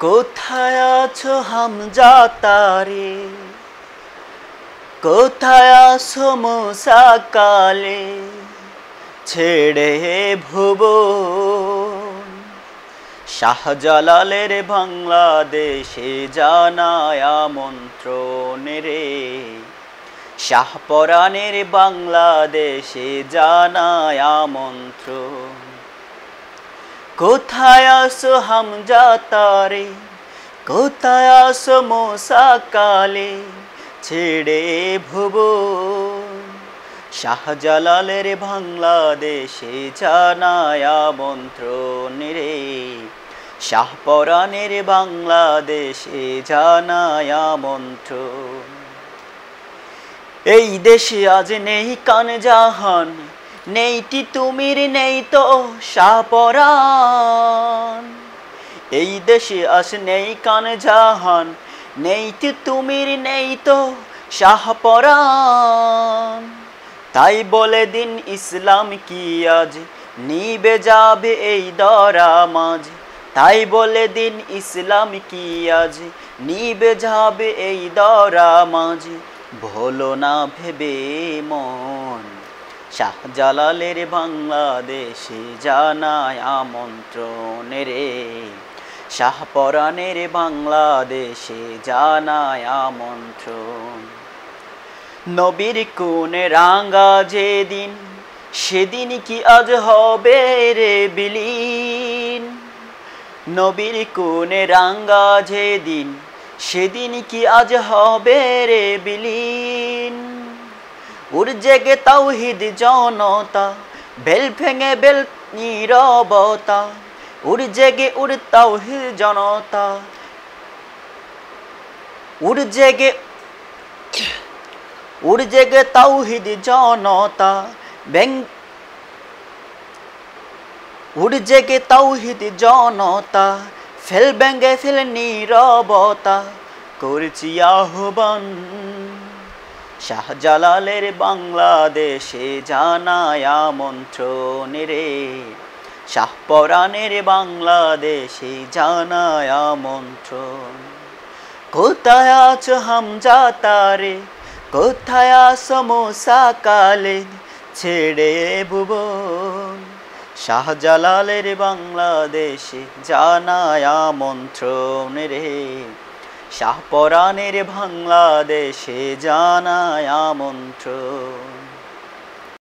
কোথায় আছো হামজা তারে, কোথায় আছো মুসা কালে, ছেড়ে ভুবন। শাহজালালের বাংলাদেশে জানায় আমন্ত্রণ রে, শাহপরাণের বাংলাদেশে জানায় আমন্ত্রণ। কোথায় আছো হামজা তারে, কোথায় আছো মুসা কালে, ছেড়ে ভুবন। শাহজালালের বাংলাদেশে জানায় আমন্ত্রণ রে, শাহপরাণের বাংলাদেশে জানায় আমন্ত্রণ। এই দেশে আজ নেই কান জাহান, নেই তিতুমির, নেই তো শাহপরাণ। এই দেশে আজ নেই কান জাহান, নেই তিতুমির, নেই তো শাহপরাণ। তাই বলে দিন ইসলাম কি আজ নিবে যাবে এই দরা মাঝ, তাই বলে দিন ইসলাম কি আজ নিবে যাবে এই দরা মাঝ। ভোলো না ভেবে মন, শাহজালালের বাংলাদেশে জানায় আমন্ত্রণ রে, শাহপরাণের বাংলাদেশে জানায় আমন্ত্রণ। নবীর কোণে রাঙ্গা যেদিন, সেদিন কি আজ হবে রে বিলীন। নবীর কোণে রাঙ্গা যেদিন, সেদিন কি আজ হবে রে বিলীন। উর জেগে তাওহীদ জনতা, বেল ভেঙে বেল নীরবতা। উর জেগে উর তাওহীদ জনতা, উর জেগে তাওহীদ জনতা, উর জেগে তাওহীদ জনতা, ফেল ভেঙে ফেল নীরবতা, করছি আহ্বান। শাহজালালের বাংলাদেশে জানায় আমন্ত্রণ রে, শাহপরাণের বাংলাদেশে জানায় আমন্ত্রণ। কোথায় আছো হামজা তারে, কোথায় আছো মুসা কালে, ছেড়ে ভুবন। শাহজালালের বাংলাদেশে জানায় আমন্ত্রণ রে, শাহপরাণের বাংলাদেশে জানায় আমন্ত্রণ।